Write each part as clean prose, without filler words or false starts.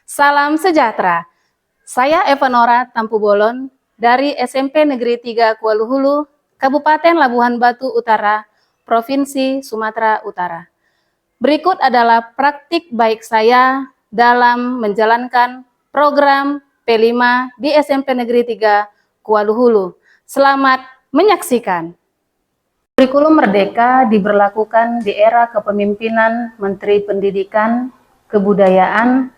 Salam sejahtera. Saya Eva Nora Tampu Bolon dari SMP Negeri 3 Kuala Hulu, Kabupaten Labuhan Batu Utara, Provinsi Sumatera Utara. Berikut adalah praktik baik saya dalam menjalankan program P5 di SMP Negeri 3 Kuala Hulu. Selamat menyaksikan. Kurikulum Merdeka diberlakukan di era kepemimpinan Menteri Pendidikan, Kebudayaan,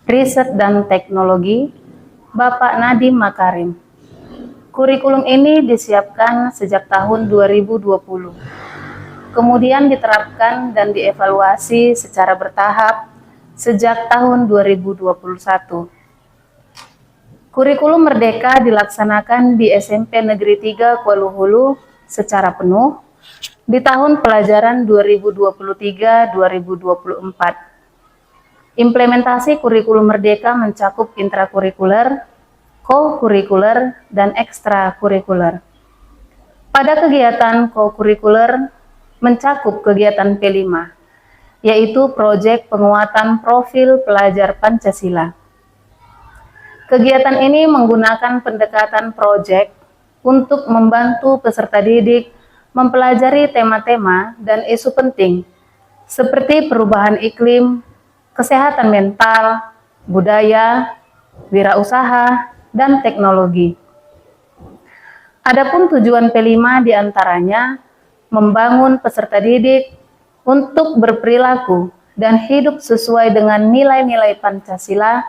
Riset dan Teknologi, Bapak Nadiem Makarim. Kurikulum ini disiapkan sejak tahun 2020. Kemudian diterapkan dan dievaluasi secara bertahap sejak tahun 2021. Kurikulum Merdeka dilaksanakan di SMP Negeri 3 Kuala Hulu secara penuh di tahun pelajaran 2023-2024. Implementasi kurikulum Merdeka mencakup intrakurikuler, co-kurikuler, dan ekstrakurikuler. Pada kegiatan co-kurikuler mencakup kegiatan P5, yaitu proyek penguatan profil pelajar Pancasila. Kegiatan ini menggunakan pendekatan proyek untuk membantu peserta didik mempelajari tema-tema dan isu penting seperti perubahan iklim, kesehatan mental, budaya, wirausaha, dan teknologi. Adapun tujuan P5 diantaranya membangun peserta didik untuk berperilaku dan hidup sesuai dengan nilai-nilai Pancasila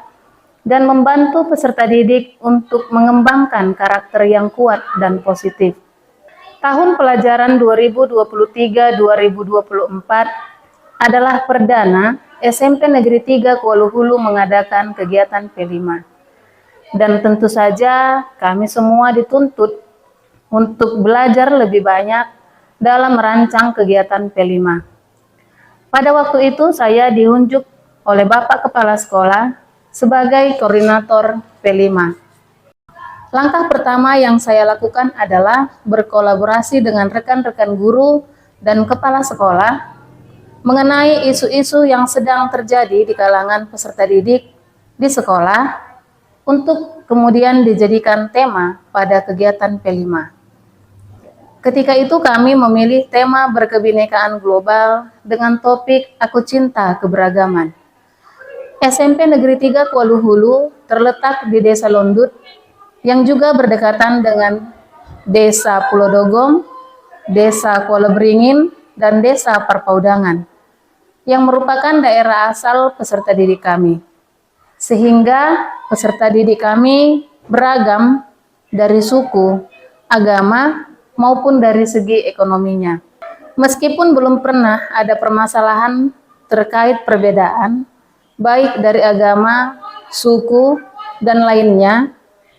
dan membantu peserta didik untuk mengembangkan karakter yang kuat dan positif. Tahun pelajaran 2023-2024 adalah perdana SMP Negeri 3 Kuala Hulu mengadakan kegiatan P5. Dan tentu saja kami semua dituntut untuk belajar lebih banyak dalam merancang kegiatan P5. Pada waktu itu saya diunjuk oleh Bapak Kepala Sekolah sebagai koordinator P5. Langkah pertama yang saya lakukan adalah berkolaborasi dengan rekan-rekan guru dan kepala sekolah mengenai isu-isu yang sedang terjadi di kalangan peserta didik di sekolah untuk kemudian dijadikan tema pada kegiatan P5. Ketika itu kami memilih tema berkebinekaan global dengan topik Aku Cinta Keberagaman. SMP Negeri 3 Kuala Hulu terletak di Desa Londut yang juga berdekatan dengan Desa Pulau Dogong, Desa Kuala Beringin, dan Desa Parpaudangan, yang merupakan daerah asal peserta didik kami. Sehingga peserta didik kami beragam dari suku, agama, maupun dari segi ekonominya. Meskipun belum pernah ada permasalahan terkait perbedaan, baik dari agama, suku, dan lainnya,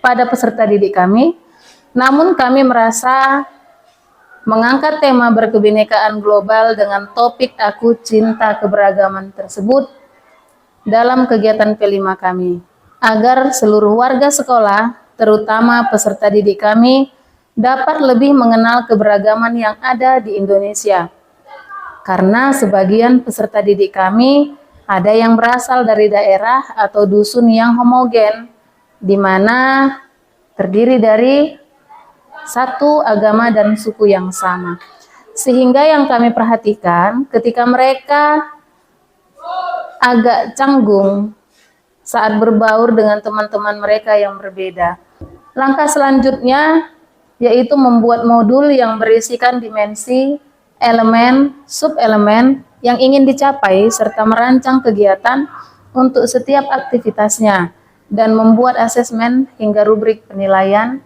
pada peserta didik kami, namun kami merasa mengangkat tema berkebinekaan global dengan topik Aku Cinta Keberagaman tersebut dalam kegiatan P5 kami, agar seluruh warga sekolah, terutama peserta didik kami, dapat lebih mengenal keberagaman yang ada di Indonesia. Karena sebagian peserta didik kami ada yang berasal dari daerah atau dusun yang homogen, di mana terdiri dari satu agama dan suku yang sama. Sehingga yang kami perhatikan ketika mereka agak canggung saat berbaur dengan teman-teman mereka yang berbeda. Langkah selanjutnya yaitu membuat modul yang berisikan dimensi, elemen, sub-elemen yang ingin dicapai serta merancang kegiatan untuk setiap aktivitasnya, dan membuat asesmen hingga rubrik penilaian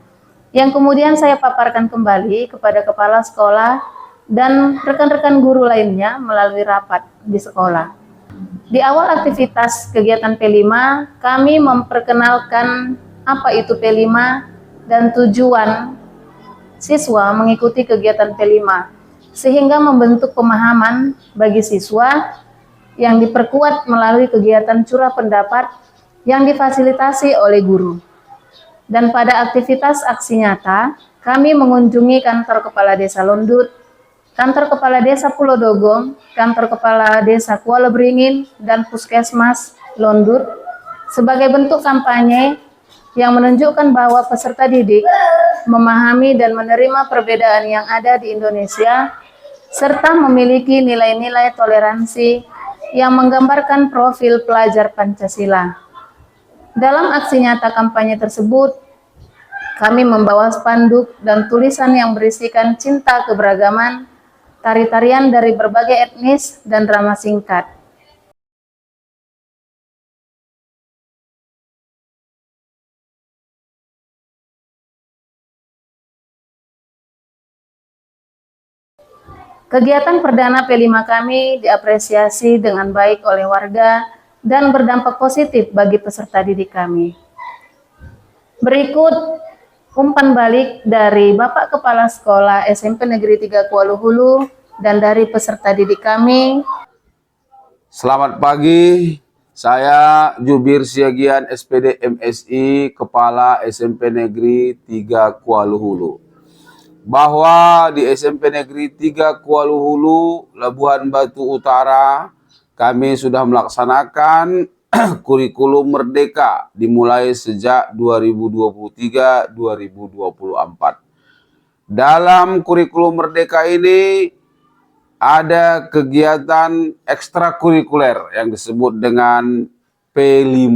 yang kemudian saya paparkan kembali kepada kepala sekolah dan rekan-rekan guru lainnya melalui rapat di sekolah. Di awal aktivitas kegiatan P5, kami memperkenalkan apa itu P5 dan tujuan siswa mengikuti kegiatan P5, sehingga membentuk pemahaman bagi siswa yang diperkuat melalui kegiatan curah pendapat yang difasilitasi oleh guru. Dan pada aktivitas aksi nyata, kami mengunjungi kantor Kepala Desa Londut, kantor Kepala Desa Pulau Dogong, kantor Kepala Desa Kuala Beringin, dan Puskesmas Londut, sebagai bentuk kampanye yang menunjukkan bahwa peserta didik memahami dan menerima perbedaan yang ada di Indonesia, serta memiliki nilai-nilai toleransi yang menggambarkan profil pelajar Pancasila. Dalam aksi nyata kampanye tersebut, kami membawa spanduk dan tulisan yang berisikan cinta keberagaman, tari-tarian dari berbagai etnis, dan drama singkat. Kegiatan perdana P5 kami diapresiasi dengan baik oleh warga dan berdampak positif bagi peserta didik kami. Berikut umpan balik dari Bapak Kepala Sekolah SMP Negeri 3 Kuala Hulu dan dari peserta didik kami. Selamat pagi, saya Jubir Siagian SPD MSI, Kepala SMP Negeri 3 Kuala Hulu. Bahwa di SMP Negeri 3 Kuala Hulu, Labuhan Batu Utara, kami sudah melaksanakan kurikulum merdeka dimulai sejak 2023-2024. Dalam kurikulum merdeka ini ada kegiatan ekstrakurikuler yang disebut dengan P5,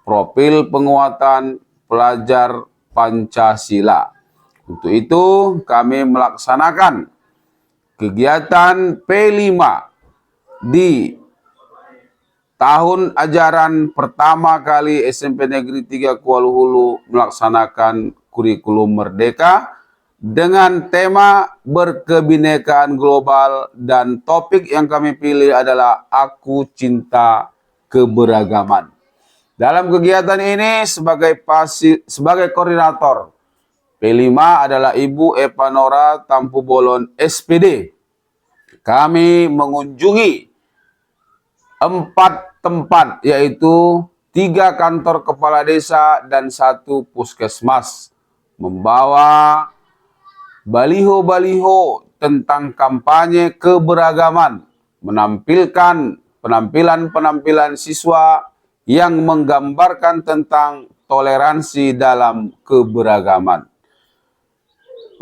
Profil Penguatan Pelajar Pancasila. Untuk itu kami melaksanakan kegiatan P5 di tahun ajaran pertama kali SMP Negeri 3 Kuala Hulu melaksanakan kurikulum merdeka dengan tema berkebinekaan global, dan topik yang kami pilih adalah Aku Cinta Keberagaman. Dalam kegiatan ini sebagai koordinator P5 adalah Ibu Epanora Tampu Bolon SPD. Kami mengunjungi 4 tempat, yaitu 3 kantor kepala desa dan 1 puskesmas, membawa baliho-baliho tentang kampanye keberagaman, menampilkan penampilan-penampilan siswa yang menggambarkan tentang toleransi dalam keberagaman.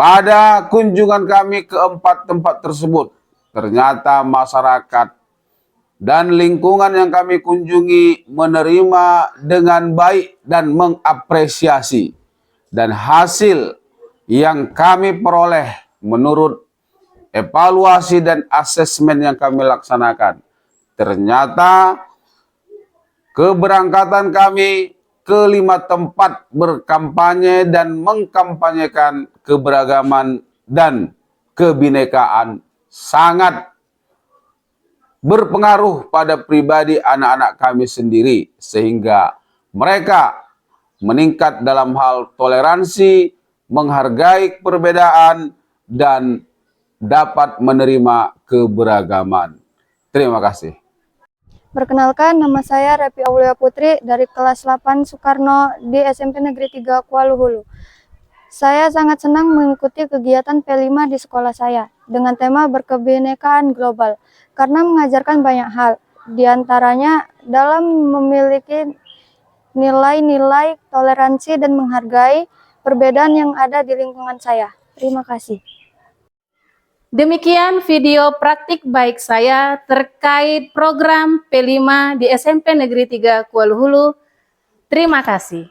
Pada kunjungan kami ke 4 tempat tersebut, ternyata masyarakat dan lingkungan yang kami kunjungi menerima dengan baik dan mengapresiasi. Dan hasil yang kami peroleh menurut evaluasi dan asesmen yang kami laksanakan, ternyata keberangkatan kami ke 5 tempat berkampanye dan mengkampanyekan keberagaman dan kebinekaan sangat berpengaruh pada pribadi anak-anak kami sendiri, sehingga mereka meningkat dalam hal toleransi, menghargai perbedaan, dan dapat menerima keberagaman. Terima kasih. Perkenalkan, nama saya Repi Aulia Putri dari kelas 8 Soekarno di SMP Negeri 3 Kuala Hulu. Saya sangat senang mengikuti kegiatan P5 di sekolah saya dengan tema berkebinekaan global karena mengajarkan banyak hal, diantaranya dalam memiliki nilai-nilai toleransi dan menghargai perbedaan yang ada di lingkungan saya. Terima kasih. Demikian video praktik baik saya terkait program P5 di SMP Negeri 3 Kuala Hulu. Terima kasih.